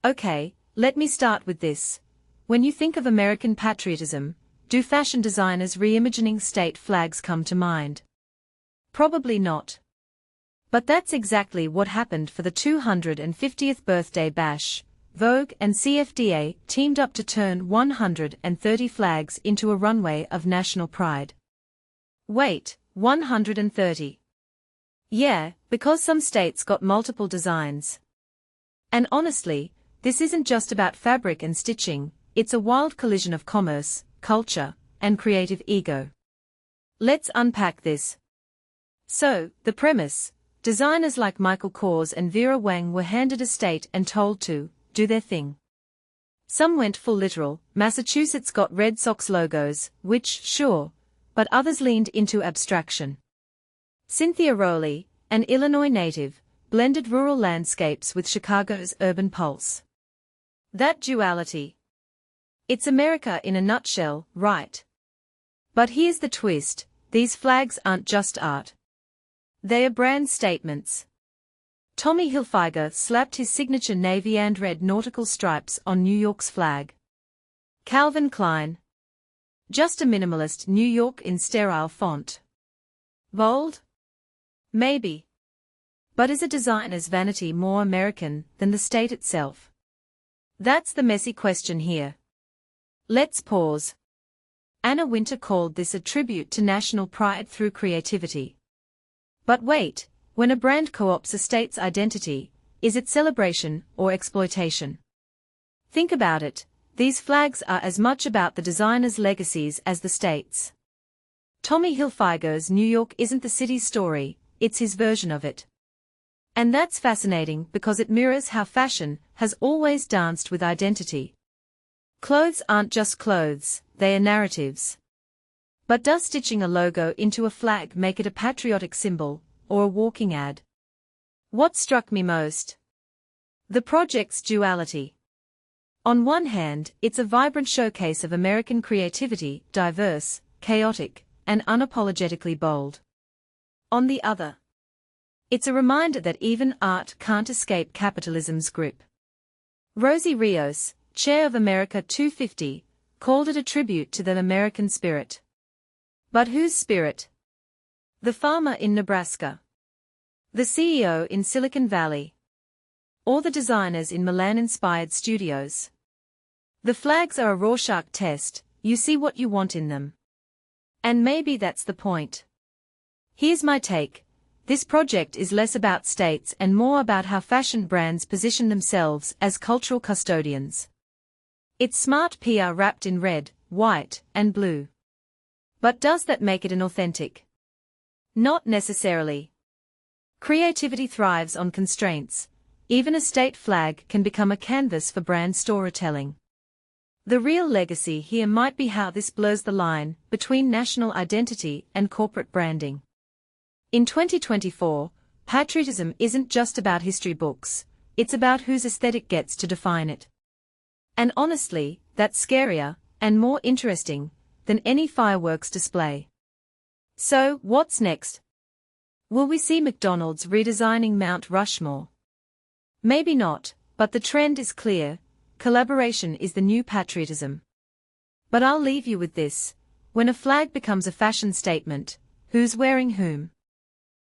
Okay, let me start with this. When you think of American patriotism, do fashion designers reimagining state flags come to mind? Probably not. But that's exactly what happened for the 250th birthday bash. Vogue and CFDA teamed up to turn 130 flags into a runway of national pride. Wait, 130? Yeah, because some states got multiple designs. And honestly, this isn't just about fabric and stitching, it's a wild collision of commerce, culture, and creative ego. Let's unpack this. So, the premise: designers like Michael Kors and Vera Wang were handed a state and told to do their thing. Some went full literal. Massachusetts got Red Sox logos, which, sure, but others leaned into abstraction. Cynthia Rowley, an Illinois native, blended rural landscapes with Chicago's urban pulse. That duality. It's America in a nutshell, right? But here's the twist: these flags aren't just art. They are brand statements. Tommy Hilfiger slapped his signature navy and red nautical stripes on New York's flag. Calvin Klein. Just a minimalist New York in sterile font. Bold? Maybe. But is a designer's vanity more American than the state itself? That's the messy question here. Let's pause. Anna Wintour called this a tribute to national pride through creativity. But wait, when a brand co-opts a state's identity, is it celebration or exploitation? Think about it, these flags are as much about the designer's legacies as the state's. Tommy Hilfiger's New York isn't the city's story, it's his version of it. And that's fascinating because it mirrors how fashion has always danced with identity. Clothes aren't just clothes, they are narratives. But does stitching a logo into a flag make it a patriotic symbol, or a walking ad? What struck me most? The project's duality. On one hand, it's a vibrant showcase of American creativity, diverse, chaotic, and unapologetically bold. On the other, it's a reminder that even art can't escape capitalism's grip. Rosie Rios, chair of America 250, called it a tribute to the American spirit. But whose spirit? The farmer in Nebraska? The CEO in Silicon Valley? Or the designers in Milan-inspired studios? The flags are a Rorschach test, you see what you want in them. And maybe that's the point. Here's my take. This project is less about states and more about how fashion brands position themselves as cultural custodians. It's smart PR wrapped in red, white, and blue. But does that make it inauthentic? Not necessarily. Creativity thrives on constraints. Even a state flag can become a canvas for brand storytelling. The real legacy here might be how this blurs the line between national identity and corporate branding. In 2024, patriotism isn't just about history books, it's about whose aesthetic gets to define it. And honestly, that's scarier, and more interesting, than any fireworks display. So, what's next? Will we see McDonald's redesigning Mount Rushmore? Maybe not, but the trend is clear: collaboration is the new patriotism. But I'll leave you with this: when a flag becomes a fashion statement, who's wearing whom?